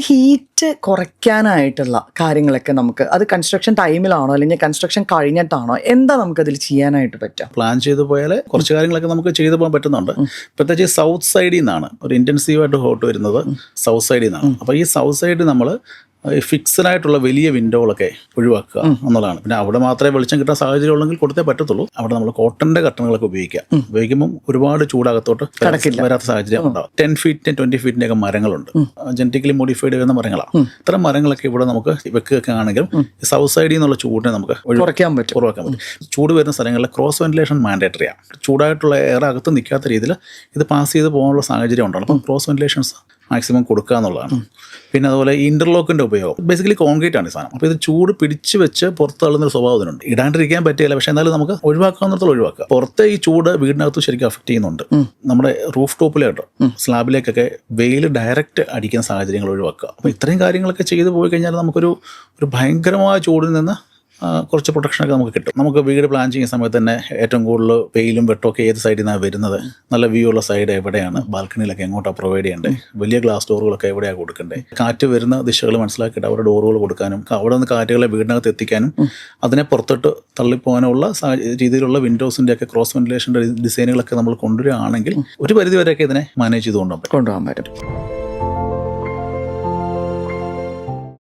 Heat കുറയ്ക്കാനായിട്ടുള്ള കാര്യങ്ങളൊക്കെ നമുക്ക് അത് കൺസ്ട്രക്ഷൻ ടൈമിലാണോ അല്ലെങ്കിൽ കൺസ്ട്രക്ഷൻ കഴിഞ്ഞിട്ടാണോ, എന്താ നമുക്കതിൽ ചെയ്യാനായിട്ട് പറ്റുക? പ്ലാൻ ചെയ്ത് പോയാൽ കുറച്ച് കാര്യങ്ങളൊക്കെ നമുക്ക് ചെയ്തു പോകാൻ പറ്റുന്നുണ്ട്. പ്രത്യേകിച്ച് സൗത്ത് സൈഡിൽ നിന്നാണ് ഒരു ഇൻറ്റൻസീവായിട്ട് ഹോട്ട് വരുന്നത്, സൗത്ത് സൈഡിൽ നിന്നാണ്. അപ്പോൾ ഈ സൗത്ത് സൈഡിൽ നമ്മൾ ഫിക്സഡ് ആയിട്ടുള്ള വലിയ വിൻഡോകളൊക്കെ ഒഴിവാക്കുക എന്നുള്ളതാണ്. പിന്നെ അവിടെ മാത്രമേ വെളിച്ചം കിട്ടാൻ സാഹചര്യം ഉള്ളെങ്കിൽ കൊടുത്തേ പറ്റത്തുള്ളൂ. അവിടെ നമ്മൾ കോട്ടന്റെ കർട്ടനുകളൊക്കെ ഉപയോഗിക്കുമ്പോൾ ഒരുപാട് ചൂടകത്തോട്ട് വരാത്ത സാഹചര്യം ഉണ്ടാവും. 10 ഫീറ്റിന് 20 ഫീറ്റിന്റെ ഒക്കെ മരങ്ങളുണ്ട്, ജനറ്റിക്കലി മോഡിഫൈഡ് ചെയ്യുന്ന മരങ്ങളാണ്. ഇത്തരം മരങ്ങളൊക്കെ ഇവിടെ നമുക്ക് വെക്കുകയൊക്കെ ആണെങ്കിലും സൗത്ത് സൈഡിൽ നിന്നുള്ള ചൂടിനെ നമുക്ക് കുറയ്ക്കാൻ പറ്റും. ചൂട് വരുന്ന സ്ഥലങ്ങളിൽ ക്രോസ് വെന്റിലേഷൻ മാൻഡേറ്ററിയാണ്. ചൂടായിട്ടുള്ള എയർ അകത്ത് നിൽക്കാത്ത രീതിയിൽ ഇത് പാസ് ചെയ്ത് പോകാനുള്ള സാഹചര്യം ഉണ്ടാവും. അപ്പം ക്രോസ് വെന്റിലേഷൻസ് മാക്സിമം കൊടുക്കുക എന്നുള്ളതാണ്. പിന്നെ അതുപോലെ ഇന്റർലോക്കിന്റെ ഉപയോഗം, ബേസിക്കലി കോൺക്രീറ്റ് ആണ് ഈ സാധനം. അപ്പോൾ ഇത് ചൂട് പിടിച്ച് വെച്ച് പുറത്ത് തള്ളുന്നൊരു സ്വഭാവത്തിനുണ്ട്. ഇടാണ്ടിരിക്കാൻ പറ്റില്ല, പക്ഷേ എന്നാലും നമുക്ക് ഒഴിവാക്കാവുന്നിടത്തോളം ഒഴിവാക്കുക. പുറത്തെ ഈ ചൂട് വീടിനകത്ത് ശരിക്കും അഫക്റ്റ് ചെയ്യുന്നുണ്ട്. നമ്മുടെ റൂഫ് ടോപ്പിലോട്ടോ സ്ലാബിലേക്കൊക്കെ വെയിൽ ഡയറക്റ്റ് അടിക്കുന്ന സാഹചര്യങ്ങൾ ഒഴിവാക്കുക. അപ്പോൾ ഇത്രയും കാര്യങ്ങളൊക്കെ ചെയ്തു പോയി കഴിഞ്ഞാൽ നമുക്കൊരു ഭയങ്കരമായ ചൂടിൽ നിന്ന് കുറച്ച് പ്രൊട്ടക്ഷനൊക്കെ നമുക്ക് കിട്ടും. നമുക്ക് വീട് പ്ലാൻ ചെയ്യുന്ന സമയത്ത് തന്നെ ഏറ്റവും കൂടുതൽ വെയിലും വെട്ടമൊക്കെ ഏത് സൈഡിൽ നിന്നാണ് വരുന്നത്, നല്ല വ്യൂ ഉള്ള സൈഡ് എവിടെയാണ്, ബാൽക്കണിയിലൊക്കെ എങ്ങോട്ടാണ് പ്രൊവൈഡ് ചെയ്യേണ്ടത്, വലിയ ഗ്ലാസ് ഡോറുകളൊക്കെ എവിടെയാണ് കൊടുക്കേണ്ടത്, കാറ്റ് വരുന്ന ദിശകൾ മനസ്സിലാക്കിയിട്ട് അവിടെ ഡോറുകൾ കൊടുക്കാനും അവിടെ നിന്ന് കാറ്റുകളെ വീടിനകത്ത് എത്തിക്കാനും അതിനെ പുറത്തോട്ട് തള്ളിപ്പോകാനുള്ള രീതിയിലുള്ള വിൻഡോസിൻ്റെ ഒക്കെ ക്രോസ് വെന്റിലേഷൻ്റെ ഡിസൈനുകളൊക്കെ നമ്മൾ കൊണ്ടുവരികയാണെങ്കിൽ ഒരു പരിധിവരെയൊക്കെ ഇതിനെ മാനേജ് ചെയ്ത് കൊണ്ടുപോകാൻ പറ്റും.